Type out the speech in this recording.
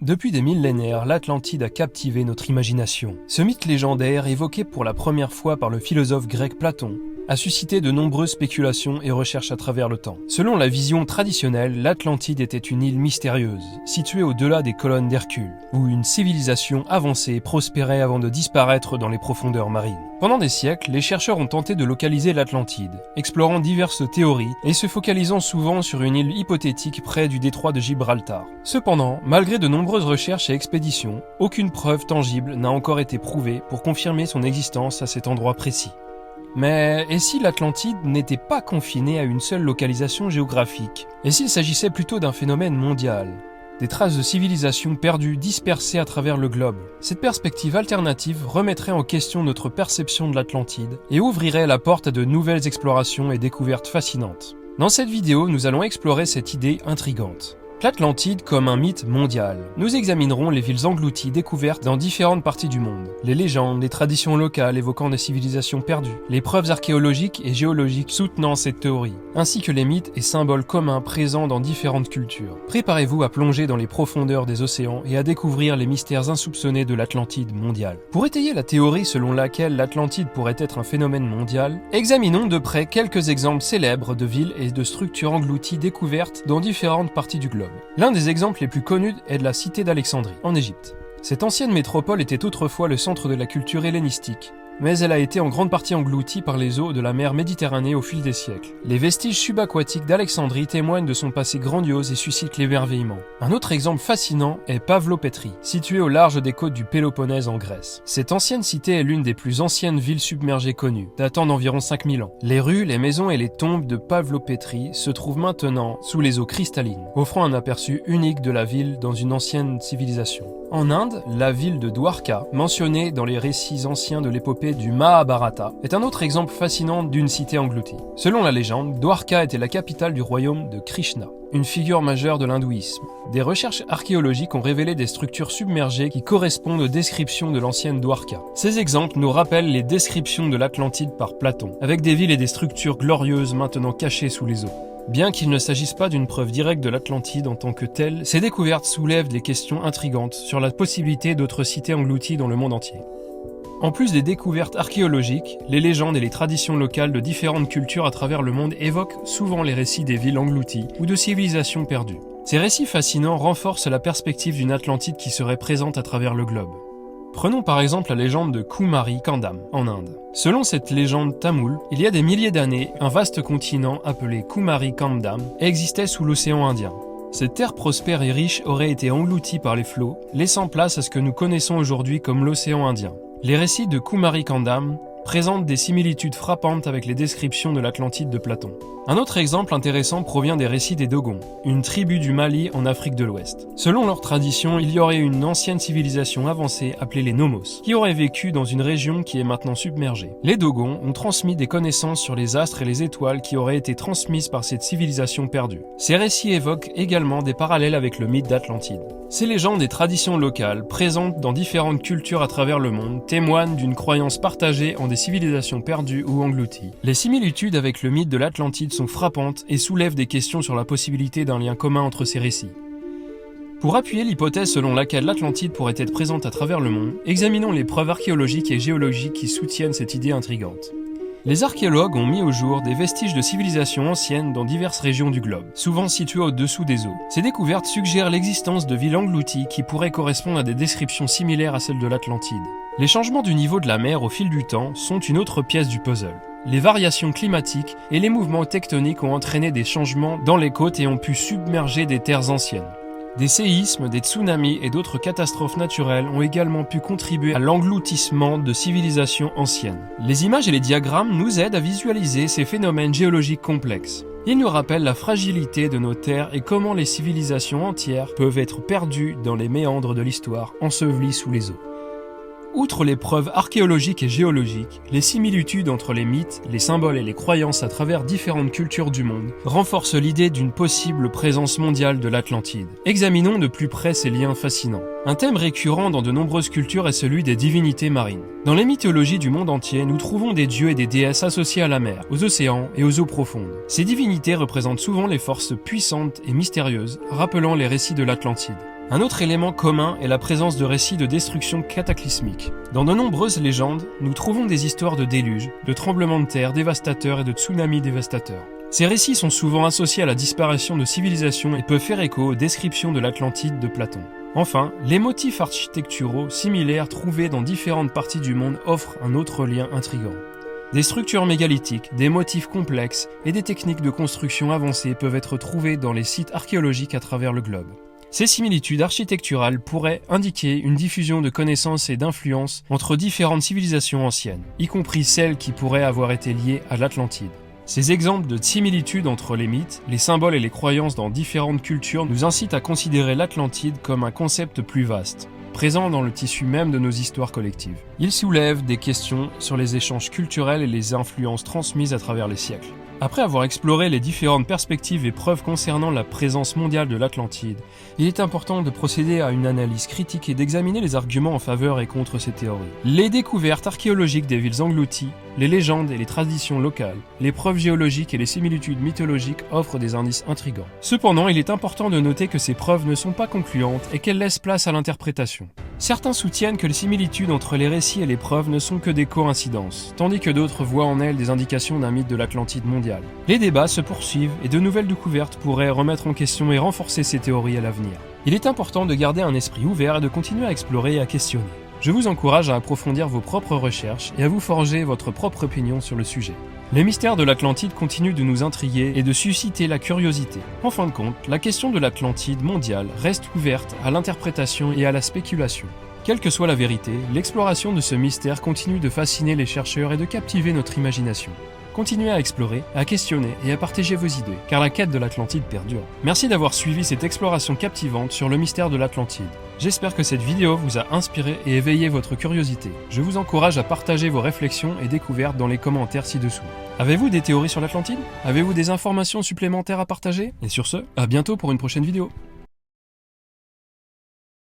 Depuis des millénaires, l'Atlantide a captivé notre imagination. Ce mythe légendaire, évoqué pour la première fois par le philosophe grec Platon, a suscité de nombreuses spéculations et recherches à travers le temps. Selon la vision traditionnelle, l'Atlantide était une île mystérieuse, située au-delà des colonnes d'Hercule, où une civilisation avancée prospérait avant de disparaître dans les profondeurs marines. Pendant des siècles, les chercheurs ont tenté de localiser l'Atlantide, explorant diverses théories et se focalisant souvent sur une île hypothétique près du détroit de Gibraltar. Cependant, malgré de nombreuses recherches et expéditions, aucune preuve tangible n'a encore été prouvée pour confirmer son existence à cet endroit précis. Mais et si l'Atlantide n'était pas confinée à une seule localisation géographique? Et s'il s'agissait plutôt d'un phénomène mondial? Des traces de civilisation perdues, dispersées à travers le globe. Cette perspective alternative remettrait en question notre perception de l'Atlantide et ouvrirait la porte à de nouvelles explorations et découvertes fascinantes. Dans cette vidéo, nous allons explorer cette idée intrigante. L'Atlantide comme un mythe mondial. Nous examinerons les villes englouties découvertes dans différentes parties du monde, les légendes, les traditions locales évoquant des civilisations perdues, les preuves archéologiques et géologiques soutenant cette théorie, ainsi que les mythes et symboles communs présents dans différentes cultures. Préparez-vous à plonger dans les profondeurs des océans et à découvrir les mystères insoupçonnés de l'Atlantide mondiale. Pour étayer la théorie selon laquelle l'Atlantide pourrait être un phénomène mondial, examinons de près quelques exemples célèbres de villes et de structures englouties découvertes dans différentes parties du globe. L'un des exemples les plus connus est de la cité d'Alexandrie, en Égypte. Cette ancienne métropole était autrefois le centre de la culture hellénistique, mais elle a été en grande partie engloutie par les eaux de la mer Méditerranée au fil des siècles. Les vestiges subaquatiques d'Alexandrie témoignent de son passé grandiose et suscitent l'émerveillement. Un autre exemple fascinant est Pavlopétrie, située au large des côtes du Péloponnèse en Grèce. Cette ancienne cité est l'une des plus anciennes villes submergées connues, datant d'environ 5000 ans. Les rues, les maisons et les tombes de Pavlopétrie se trouvent maintenant sous les eaux cristallines, offrant un aperçu unique de la ville dans une ancienne civilisation. En Inde, la ville de Dwarka, mentionnée dans les récits anciens de l'épopée du Mahabharata, est un autre exemple fascinant d'une cité engloutie. Selon la légende, Dwarka était la capitale du royaume de Krishna, une figure majeure de l'hindouisme. Des recherches archéologiques ont révélé des structures submergées qui correspondent aux descriptions de l'ancienne Dwarka. Ces exemples nous rappellent les descriptions de l'Atlantide par Platon, avec des villes et des structures glorieuses maintenant cachées sous les eaux. Bien qu'il ne s'agisse pas d'une preuve directe de l'Atlantide en tant que telle, ces découvertes soulèvent des questions intrigantes sur la possibilité d'autres cités englouties dans le monde entier. En plus des découvertes archéologiques, les légendes et les traditions locales de différentes cultures à travers le monde évoquent souvent les récits des villes englouties ou de civilisations perdues. Ces récits fascinants renforcent la perspective d'une Atlantide qui serait présente à travers le globe. Prenons par exemple la légende de Kumari Kandam en Inde. Selon cette légende tamoule, il y a des milliers d'années, un vaste continent appelé Kumari Kandam existait sous l'océan Indien. Cette terre prospère et riche aurait été engloutie par les flots, laissant place à ce que nous connaissons aujourd'hui comme l'océan Indien. Les récits de Kumari Kandam présentent des similitudes frappantes avec les descriptions de l'Atlantide de Platon. Un autre exemple intéressant provient des récits des Dogons, une tribu du Mali en Afrique de l'Ouest. Selon leur tradition, il y aurait une ancienne civilisation avancée appelée les Nomos, qui aurait vécu dans une région qui est maintenant submergée. Les Dogons ont transmis des connaissances sur les astres et les étoiles qui auraient été transmises par cette civilisation perdue. Ces récits évoquent également des parallèles avec le mythe d'Atlantide. Ces légendes et traditions locales, présentes dans différentes cultures à travers le monde, témoignent d'une croyance partagée en des civilisations perdues ou englouties. Les similitudes avec le mythe de l'Atlantide sont frappantes et soulèvent des questions sur la possibilité d'un lien commun entre ces récits. Pour appuyer l'hypothèse selon laquelle l'Atlantide pourrait être présente à travers le monde, examinons les preuves archéologiques et géologiques qui soutiennent cette idée intrigante. Les archéologues ont mis au jour des vestiges de civilisations anciennes dans diverses régions du globe, souvent situées au-dessous des eaux. Ces découvertes suggèrent l'existence de villes englouties qui pourraient correspondre à des descriptions similaires à celles de l'Atlantide. Les changements du niveau de la mer au fil du temps sont une autre pièce du puzzle. Les variations climatiques et les mouvements tectoniques ont entraîné des changements dans les côtes et ont pu submerger des terres anciennes. Des séismes, des tsunamis et d'autres catastrophes naturelles ont également pu contribuer à l'engloutissement de civilisations anciennes. Les images et les diagrammes nous aident à visualiser ces phénomènes géologiques complexes. Ils nous rappellent la fragilité de nos terres et comment les civilisations entières peuvent être perdues dans les méandres de l'histoire, ensevelies sous les eaux. Outre les preuves archéologiques et géologiques, les similitudes entre les mythes, les symboles et les croyances à travers différentes cultures du monde renforcent l'idée d'une possible présence mondiale de l'Atlantide. Examinons de plus près ces liens fascinants. Un thème récurrent dans de nombreuses cultures est celui des divinités marines. Dans les mythologies du monde entier, nous trouvons des dieux et des déesses associés à la mer, aux océans et aux eaux profondes. Ces divinités représentent souvent les forces puissantes et mystérieuses, rappelant les récits de l'Atlantide. Un autre élément commun est la présence de récits de destruction cataclysmique. Dans de nombreuses légendes, nous trouvons des histoires de déluges, de tremblements de terre dévastateurs et de tsunamis dévastateurs. Ces récits sont souvent associés à la disparition de civilisations et peuvent faire écho aux descriptions de l'Atlantide de Platon. Enfin, les motifs architecturaux similaires trouvés dans différentes parties du monde offrent un autre lien intrigant. Des structures mégalithiques, des motifs complexes et des techniques de construction avancées peuvent être trouvés dans les sites archéologiques à travers le globe. Ces similitudes architecturales pourraient indiquer une diffusion de connaissances et d'influences entre différentes civilisations anciennes, y compris celles qui pourraient avoir été liées à l'Atlantide. Ces exemples de similitudes entre les mythes, les symboles et les croyances dans différentes cultures nous incitent à considérer l'Atlantide comme un concept plus vaste, présent dans le tissu même de nos histoires collectives. Il soulève des questions sur les échanges culturels et les influences transmises à travers les siècles. Après avoir exploré les différentes perspectives et preuves concernant la présence mondiale de l'Atlantide, il est important de procéder à une analyse critique et d'examiner les arguments en faveur et contre ces théories. Les découvertes archéologiques des villes englouties, les légendes et les traditions locales, les preuves géologiques et les similitudes mythologiques offrent des indices intrigants. Cependant, il est important de noter que ces preuves ne sont pas concluantes et qu'elles laissent place à l'interprétation. Certains soutiennent que les similitudes entre les récits et les preuves ne sont que des coïncidences, tandis que d'autres voient en elles des indications d'un mythe de l'Atlantide mondiale. Les débats se poursuivent et de nouvelles découvertes pourraient remettre en question et renforcer ces théories à l'avenir. Il est important de garder un esprit ouvert et de continuer à explorer et à questionner. Je vous encourage à approfondir vos propres recherches et à vous forger votre propre opinion sur le sujet. Les mystères de l'Atlantide continuent de nous intriguer et de susciter la curiosité. En fin de compte, la question de l'Atlantide mondiale reste ouverte à l'interprétation et à la spéculation. Quelle que soit la vérité, l'exploration de ce mystère continue de fasciner les chercheurs et de captiver notre imagination. Continuez à explorer, à questionner et à partager vos idées, car la quête de l'Atlantide perdure. Merci d'avoir suivi cette exploration captivante sur le mystère de l'Atlantide. J'espère que cette vidéo vous a inspiré et éveillé votre curiosité. Je vous encourage à partager vos réflexions et découvertes dans les commentaires ci-dessous. Avez-vous des théories sur l'Atlantide? Avez-vous des informations supplémentaires à partager? Et sur ce, à bientôt pour une prochaine vidéo.